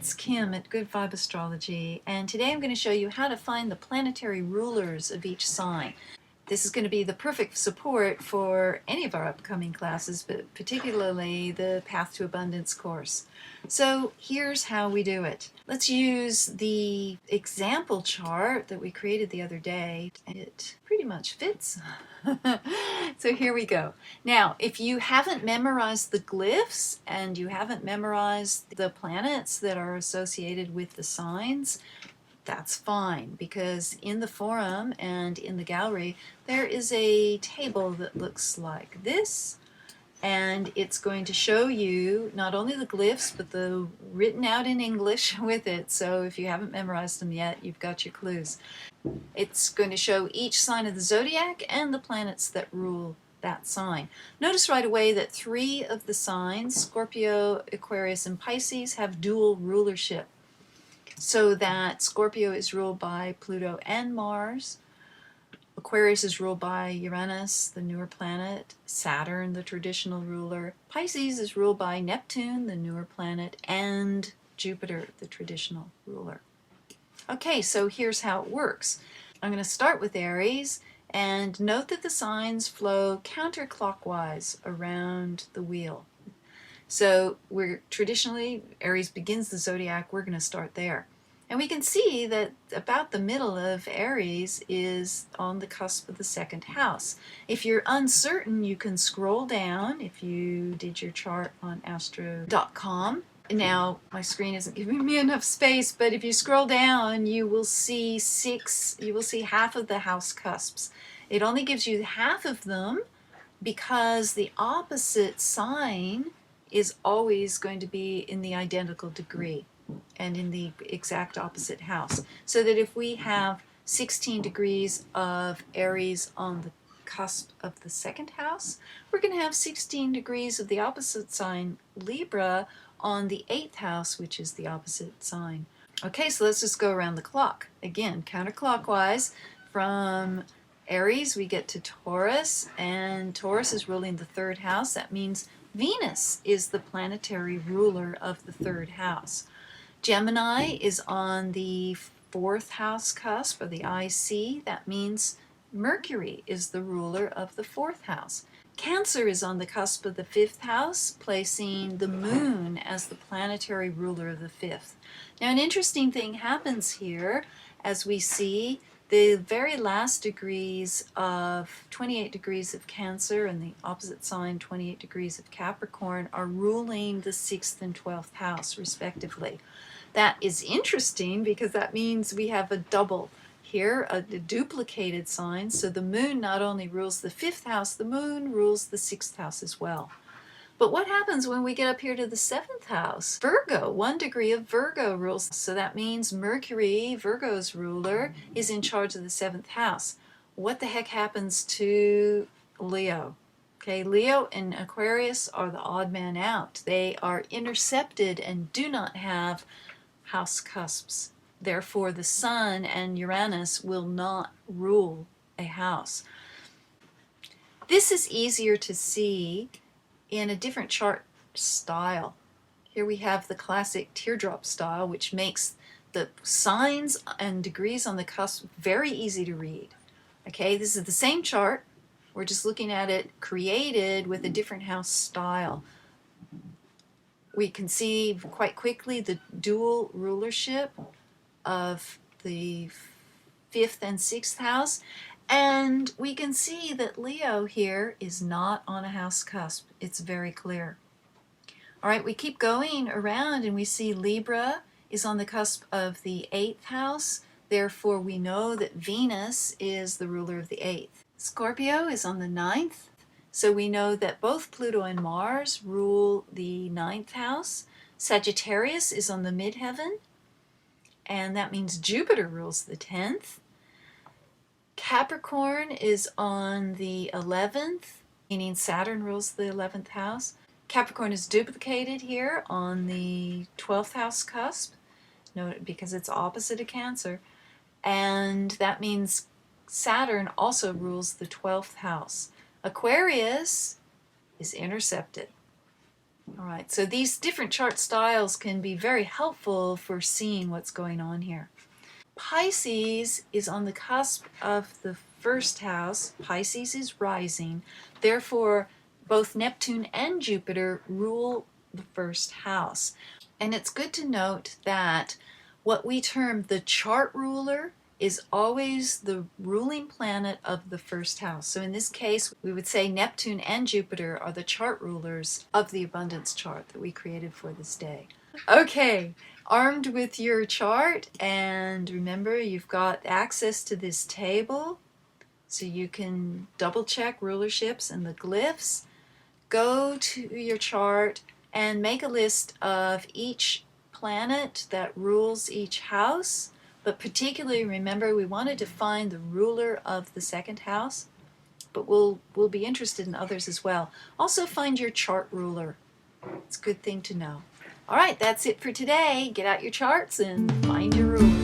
it's Kim at Good Vibe Astrology, and today I'm going to show you how to find the planetary rulers of each sign. This is going to be the perfect support for any of our upcoming classes, but particularly the Path to Abundance course. So here's how we do it. Let's use the example chart that we created the other day. It pretty much fits. So here we go. Now, if you haven't memorized the glyphs and you haven't memorized the planets that are associated with the signs, that's fine, because in the forum and in the gallery there is a table that looks like this, and it's going to show you not only the glyphs but the written out in English with it, so if you haven't memorized them yet, you've got your clues. It's going to show each sign of the zodiac and the planets that rule that sign. Notice right away that 3 of the signs, Scorpio, Aquarius, and Pisces, have dual rulership. So that Scorpio is ruled by Pluto and Mars, Aquarius is ruled by Uranus, the newer planet, Saturn, the traditional ruler, Pisces is ruled by Neptune, the newer planet, and Jupiter, the traditional ruler. Okay, so here's how it works. I'm going to start with Aries, and note that the signs flow counterclockwise around the wheel. So Aries begins the zodiac, we're going to start there. And we can see that about the middle of Aries is on the cusp of the 2nd house. If you're uncertain, you can scroll down if you did your chart on astro.com. Now, my screen isn't giving me enough space, but if you scroll down, you will see half of the house cusps. It only gives you half of them because the opposite sign is always going to be in the identical degree and in the exact opposite house. So that if we have 16 degrees of Aries on the cusp of the 2nd house, we're going to have 16 degrees of the opposite sign, Libra, on the 8th house, which is the opposite sign. Okay, so let's just go around the clock. Again, counterclockwise. From Aries, we get to Taurus, and Taurus is ruling the 3rd house. That means Venus is the planetary ruler of the 3rd house. Gemini is on the 4th house cusp, or the IC. That means Mercury is the ruler of the 4th house. Cancer is on the cusp of the 5th house, placing the moon as the planetary ruler of the 5th. Now, an interesting thing happens here as we see the very last degrees of 28 degrees of Cancer and the opposite sign 28 degrees of Capricorn are ruling the 6th and 12th house respectively. That is interesting because that means we have a double here, a duplicated sign. So the moon not only rules the 5th house, the moon rules the 6th house as well. But what happens when we get up here to the 7th house? Virgo, 1 degree of Virgo rules. So that means Mercury, Virgo's ruler, is in charge of the 7th house. What the heck happens to Leo? Okay, Leo and Aquarius are the odd man out. They are intercepted and do not have house cusps. Therefore, the Sun and Uranus will not rule a house. This is easier to see in a different chart style. Here we have the classic teardrop style, which makes the signs and degrees on the cusp very easy to read. Okay, this is the same chart. We're just looking at it created with a different house style. We can see quite quickly the dual rulership of the 5th and 6th house, and we can see that Leo here is not on a house cusp. It's very clear. All right, we keep going around and we see Libra is on the cusp of the 8th house. Therefore, we know that Venus is the ruler of the 8th. Scorpio is on the 9th. So we know that both Pluto and Mars rule the 9th house. Sagittarius is on the midheaven, and that means Jupiter rules the 10th. Capricorn is on the 11th, meaning Saturn rules the 11th house. Capricorn is duplicated here on the 12th house cusp, because it's opposite of Cancer, and that means Saturn also rules the 12th house. Aquarius is intercepted. All right, so these different chart styles can be very helpful for seeing what's going on here. Pisces is on the cusp of the first house. Pisces is rising. Therefore, both Neptune and Jupiter rule the first house. And it's good to note that what we term the chart ruler is always the ruling planet of the first house. So in this case, we would say Neptune and Jupiter are the chart rulers of the abundance chart that we created for this day. Okay, armed with your chart, and remember you've got access to this table so you can double check rulerships and the glyphs. Go to your chart and make a list of each planet that rules each house, but particularly remember we wanted to find the ruler of the second house, but we'll be interested in others as well. Also find your chart ruler. It's a good thing to know. All right, that's it for today. Get out your charts and find your ruler.